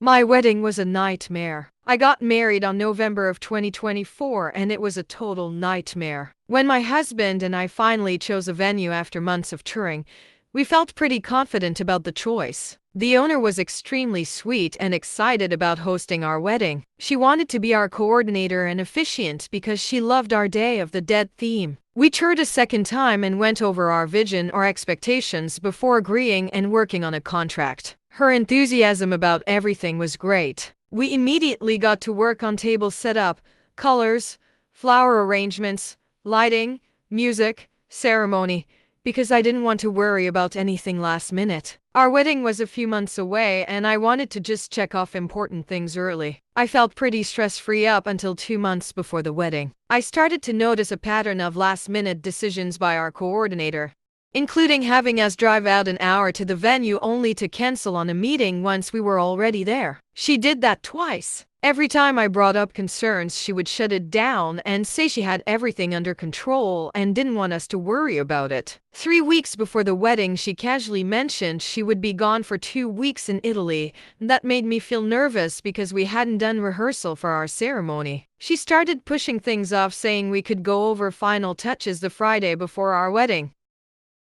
My wedding was a nightmare. I got married on November of 2024 and it was a total nightmare. When my husband and I finally chose a venue after months of touring, we felt pretty confident about the choice. The owner was extremely sweet and excited about hosting our wedding. She wanted to be our coordinator and officiant because she loved our Day of the Dead theme. We toured a second time and went over our vision or expectations before agreeing and working on a contract. Her enthusiasm about everything was great. We immediately got to work on table setup, colors, flower arrangements, lighting, music, ceremony, because I didn't want to worry about anything last minute. Our wedding was a few months away and I wanted to just check off important things early. I felt pretty stress-free up until 2 months before the wedding. I started to notice a pattern of last-minute decisions by our coordinator, including having us drive out an hour to the venue only to cancel on a meeting once we were already there. She did that twice. Every time I brought up concerns, she would shut it down and say she had everything under control and didn't want us to worry about it. 3 weeks before the wedding, she casually mentioned she would be gone for 2 weeks in Italy. That made me feel nervous because we hadn't done rehearsal for our ceremony. She started pushing things off, saying we could go over final touches the Friday before our wedding.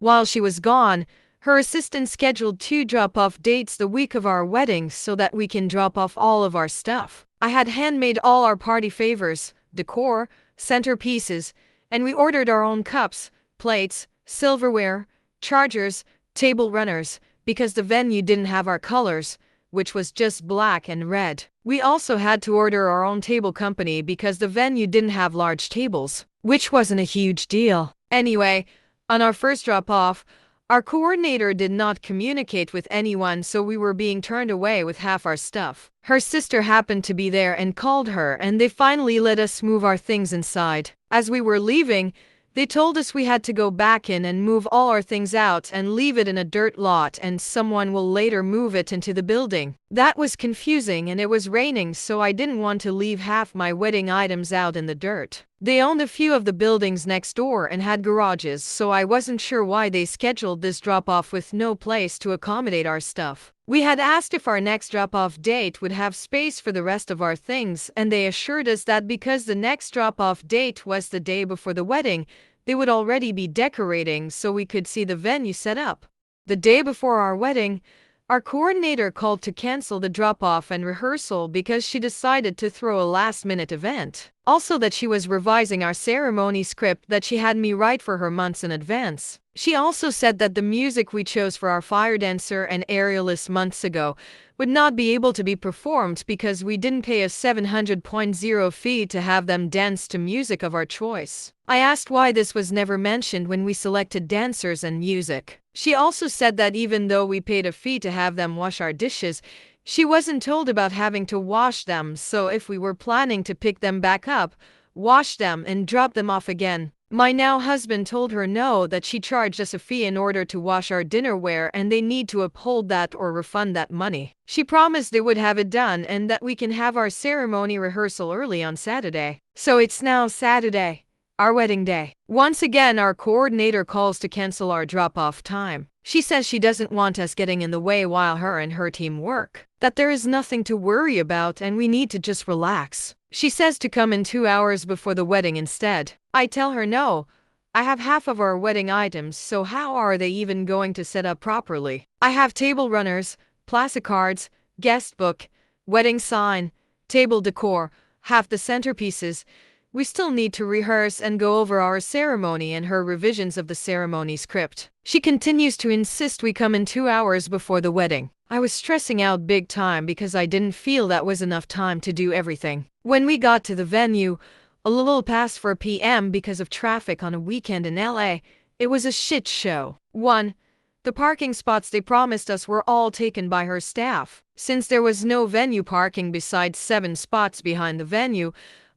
While she was gone, her assistant scheduled 2 drop-off dates the week of our wedding so that we can drop off all of our stuff. I had handmade all our party favors, decor, centerpieces, and we ordered our own cups, plates, silverware, chargers, table runners, because the venue didn't have our colors, which was just black and red. We also had to order our own table company because the venue didn't have large tables, which wasn't a huge deal. Anyway, on our first drop-off, our coordinator did not communicate with anyone, so we were being turned away with half our stuff. Her sister happened to be there and called her, and they finally let us move our things inside. As we were leaving, they told us we had to go back in and move all our things out and leave it in a dirt lot, and someone will later move it into the building. That was confusing, and it was raining, so I didn't want to leave half my wedding items out in the dirt. They owned a few of the buildings next door and had garages, so I wasn't sure why they scheduled this drop-off with no place to accommodate our stuff. We had asked if our next drop-off date would have space for the rest of our things, and they assured us that because the next drop-off date was the day before the wedding, they would already be decorating so we could see the venue set up. The day before our wedding, our coordinator called to cancel the drop-off and rehearsal because she decided to throw a last-minute event. Also that she was revising our ceremony script that she had me write for her months in advance. She also said that the music we chose for our fire dancer and aerialist months ago would not be able to be performed because we didn't pay a 700.0 fee to have them dance to music of our choice. I asked why this was never mentioned when we selected dancers and music. She also said that even though we paid a fee to have them wash our dishes, she wasn't told about having to wash them, so if we were planning to pick them back up, wash them and drop them off again. My now husband told her no, that she charged us a fee in order to wash our dinnerware and they need to uphold that or refund that money. She promised they would have it done and that we can have our ceremony rehearsal early on Saturday. So it's now Saturday, our wedding day. Once again, our coordinator calls to cancel our drop-off time. She says she doesn't want us getting in the way while her and her team work, that there is nothing to worry about and we need to just relax. She says to come in 2 hours before the wedding instead. I tell her no. I have half of our wedding items, so how are they even going to set up properly? I have table runners, placards, guest book, wedding sign, table decor, half the centerpieces. We still need to rehearse and go over our ceremony and her revisions of the ceremony script. She continues to insist we come in 2 hours before the wedding. I was stressing out big time because I didn't feel that was enough time to do everything. When we got to the venue, a little past 4 p.m. because of traffic on a weekend in LA, it was a shit show. 1. The parking spots they promised us were all taken by her staff. Since there was no venue parking besides 7 spots behind the venue,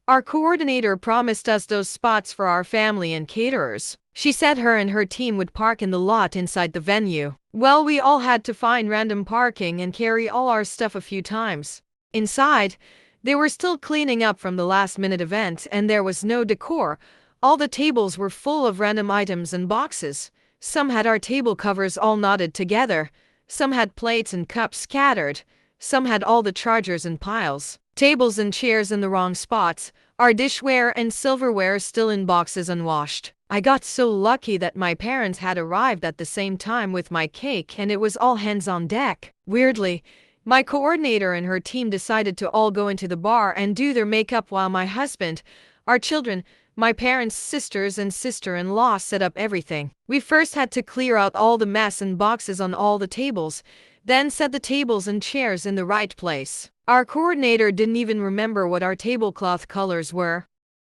our coordinator promised us those spots for our family and caterers. She said her and her team would park in the lot inside the venue. Well, we all had to find random parking and carry all our stuff a few times. Inside, they were still cleaning up from the last-minute event and there was no decor. All the tables were full of random items and boxes. Some had our table covers all knotted together. Some had plates and cups scattered. Some had all the chargers in piles, tables and chairs in the wrong spots, our dishware and silverware still in boxes unwashed. I got so lucky that my parents had arrived at the same time with my cake and it was all hands on deck. Weirdly, my coordinator and her team decided to all go into the bar and do their makeup while my husband, our children, my parents' sisters and sister-in-law set up everything. We first had to clear out all the mess and boxes on all the tables, then set the tables and chairs in the right place. Our coordinator didn't even remember what our tablecloth colors were.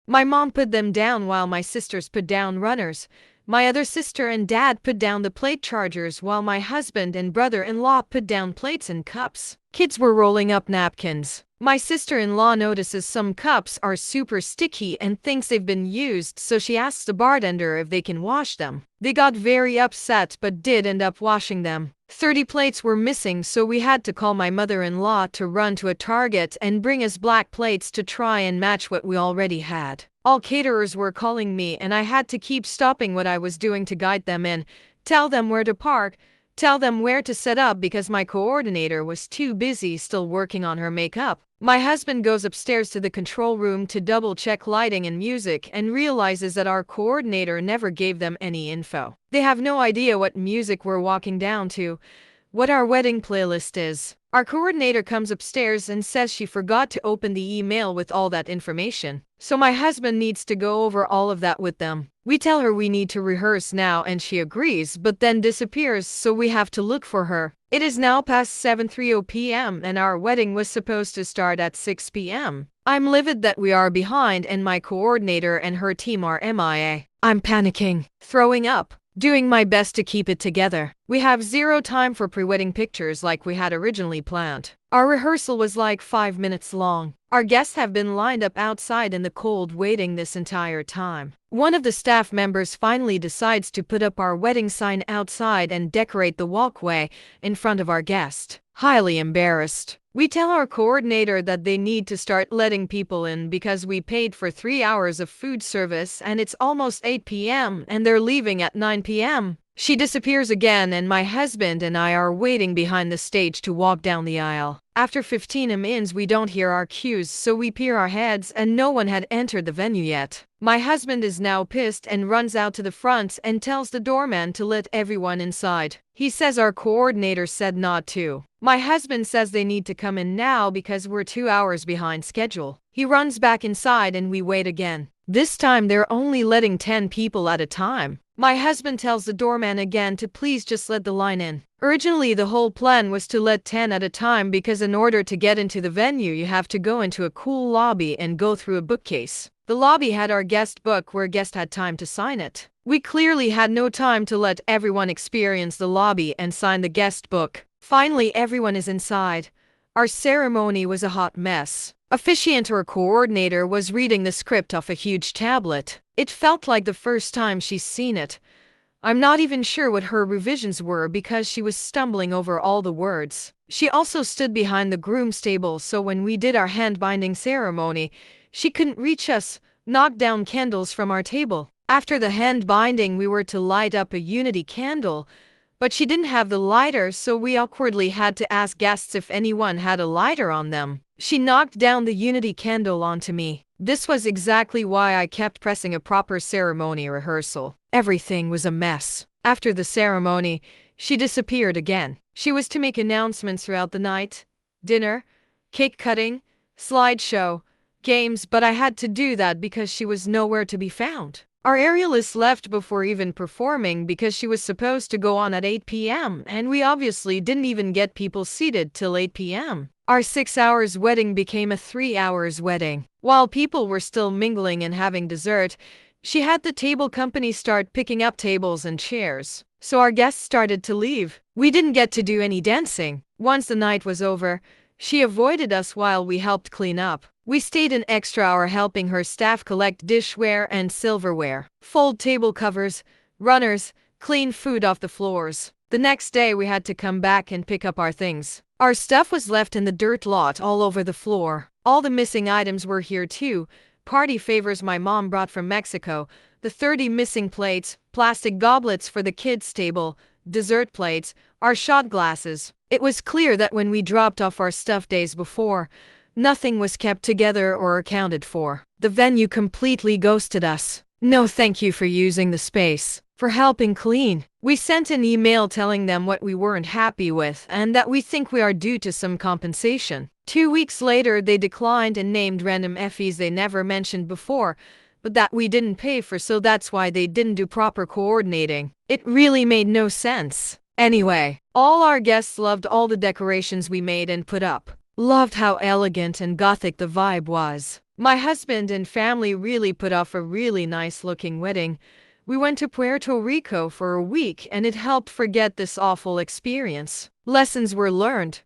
My mom put them down while my sisters put down runners. My other sister and dad put down the plate chargers while my husband and brother-in-law put down plates and cups. Kids were rolling up napkins. My sister-in-law notices some cups are super sticky and thinks they've been used, so she asks the bartender if they can wash them. They got very upset but did end up washing them. 30 plates were missing, so we had to call my mother-in-law to run to a Target and bring us black plates to try and match what we already had. All caterers were calling me and I had to keep stopping what I was doing to guide them in, tell them where to park, tell them where to set up because my coordinator was too busy still working on her makeup. My husband goes upstairs to the control room to double-check lighting and music and realizes that our coordinator never gave them any info. They have no idea what music we're walking down to, what our wedding playlist is. Our coordinator comes upstairs and says she forgot to open the email with all that information. So my husband needs to go over all of that with them. We tell her we need to rehearse now and she agrees but then disappears, so we have to look for her. It is now past 7:30 p.m. and our wedding was supposed to start at 6 p.m. I'm livid that we are behind and my coordinator and her team are MIA. I'm panicking, throwing up, doing my best to keep it together. We have zero time for pre-wedding pictures like we had originally planned. Our rehearsal was like 5 minutes long. Our guests have been lined up outside in the cold waiting this entire time. One of the staff members finally decides to put up our wedding sign outside and decorate the walkway in front of our guest. Highly embarrassed. We tell our coordinator that they need to start letting people in because we paid for 3 hours of food service and it's almost 8 p.m. and they're leaving at 9 p.m. She disappears again and my husband and I are waiting behind the stage to walk down the aisle. After 15 minutes we don't hear our cues, so we peer our heads and no one had entered the venue yet. My husband is now pissed and runs out to the front and tells the doorman to let everyone inside. He says our coordinator said not to. My husband says they need to come in now because we're 2 hours behind schedule. He runs back inside and we wait again. This time they're only letting 10 people at a time. My husband tells the doorman again to please just let the line in. Originally the whole plan was to let 10 at a time because in order to get into the venue you have to go into a cool lobby and go through a bookcase. The lobby had our guest book where guest had time to sign it. We clearly had no time to let everyone experience the lobby and sign the guest book. Finally everyone is inside. Our ceremony was a hot mess. Officiant or coordinator was reading the script off a huge tablet. It felt like the first time she's seen it. I'm not even sure what her revisions were because she was stumbling over all the words. She also stood behind the groom's table, so when we did our hand-binding ceremony, she couldn't reach us, knocked down candles from our table. After the hand-binding, we were to light up a unity candle, but she didn't have the lighter, so we awkwardly had to ask guests if anyone had a lighter on them. She knocked down the unity candle onto me. This was exactly why I kept pressing a proper ceremony rehearsal. Everything was a mess. After the ceremony, she disappeared again. She was to make announcements throughout the night, dinner, cake cutting, slideshow, games, but I had to do that because she was nowhere to be found. Our aerialist left before even performing because she was supposed to go on at 8 p.m. and we obviously didn't even get people seated till 8 p.m. Our 6 hours wedding became a 3 hours wedding. While people were still mingling and having dessert, she had the table company start picking up tables and chairs. So our guests started to leave. We didn't get to do any dancing. Once the night was over, she avoided us while we helped clean up. We stayed an extra hour helping her staff collect dishware and silverware, fold table covers, runners, clean food off the floors. The next day we had to come back and pick up our things. Our stuff was left in the dirt lot all over the floor. All the missing items were here too. Party favors my mom brought from Mexico, the 30 missing plates, plastic goblets for the kids' table, dessert plates, our shot glasses. It was clear that when we dropped off our stuff days before, nothing was kept together or accounted for. The venue completely ghosted us. No thank you for using the space, for helping clean. We sent an email telling them what we weren't happy with and that we think we are due to some compensation. 2 weeks later, they declined and named random fees they never mentioned before, but that we didn't pay for, so that's why they didn't do proper coordinating. It really made no sense. Anyway, all our guests loved all the decorations we made and put up. Loved how elegant and gothic the vibe was. My husband and family really put off a really nice looking wedding. We went to Puerto Rico for a week and it helped forget this awful experience. Lessons were learned.